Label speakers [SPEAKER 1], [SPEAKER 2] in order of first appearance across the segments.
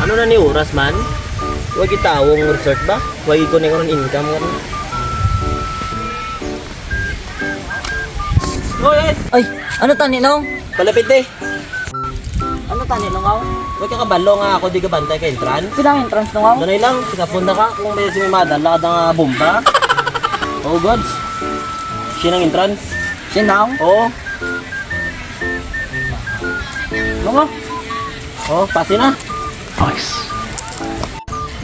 [SPEAKER 1] Ano na ni oras man? Huwag itawong resort ba? Huwag ito na karon income karon. Hoy,
[SPEAKER 2] Ay, ano tani nong?
[SPEAKER 1] palapit eh.
[SPEAKER 2] Ano tani nong aw?
[SPEAKER 1] Huwag ka kabalo nga ako di ka bantay ka entrance.
[SPEAKER 2] Pinang entrance nong aw?
[SPEAKER 1] Danay lang, sikapunta ka kung may sumimadala ka nga bomba. Oh gods. Siya ng entrance.
[SPEAKER 2] Sinang?
[SPEAKER 1] Oo.
[SPEAKER 2] Mga?
[SPEAKER 1] Oh, pasi na.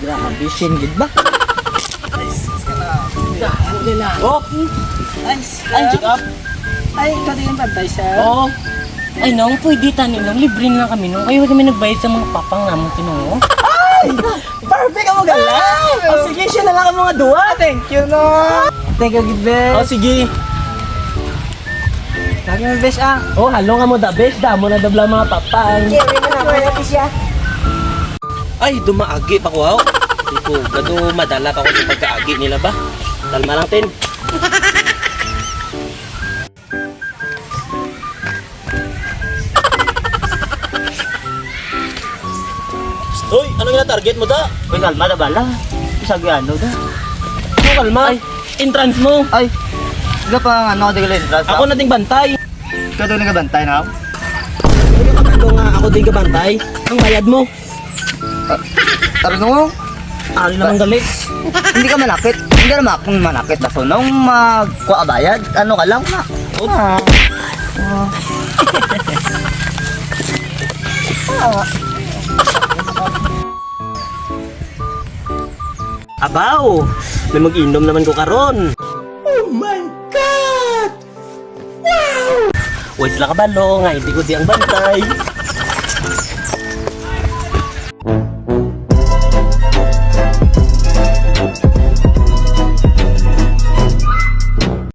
[SPEAKER 2] Grabe, singid ba?
[SPEAKER 1] Oh,
[SPEAKER 2] Nice.
[SPEAKER 1] ay, check up.
[SPEAKER 2] Ay, ikaw din yung bantay, sir.
[SPEAKER 1] Oo.
[SPEAKER 3] Ay, nung pwede tani nung libre na kami nung. Kayo kami nagbayad sa mga papang namin tinungo.
[SPEAKER 2] Perfect ang magala! Oh, sige, siya na lang ang mga duwa. Thank you, no? Thank you, Gidbel.
[SPEAKER 1] Oh, sige.
[SPEAKER 2] Lagi mo, best, ah.
[SPEAKER 1] Oh, halo nga mo da best. Damo na dabla mga papang.
[SPEAKER 2] Jerry na naman natin siya.
[SPEAKER 1] Ay, dumaagi pa ko, wow. Iko, gado madala pa ko sa pagkaagi nila ba? Talma lang, tin. Hoy, ano nga target mo da?
[SPEAKER 2] Uy, kalma na bala. Isag ano da.
[SPEAKER 1] Ano kalma? Entrance mo.
[SPEAKER 2] Ay, hindi pa ano, di ka entrance.
[SPEAKER 1] Ako na ding bantay.
[SPEAKER 2] Ikaw din nagabantay na.
[SPEAKER 1] Hindi ka kabalo nga ako ding bantay. Ang bayad mo.
[SPEAKER 2] Taro nung,
[SPEAKER 1] Ano naman galit?
[SPEAKER 2] hindi ka manakit. Hindi ka naman akong manakit. Baso nung magkuha bayad, ano ka lang na.
[SPEAKER 1] Abaw, may mag-inom naman ko karon. Oh my God! Wow! Uy, sila kabalo nga, hindi ko di ang bantay.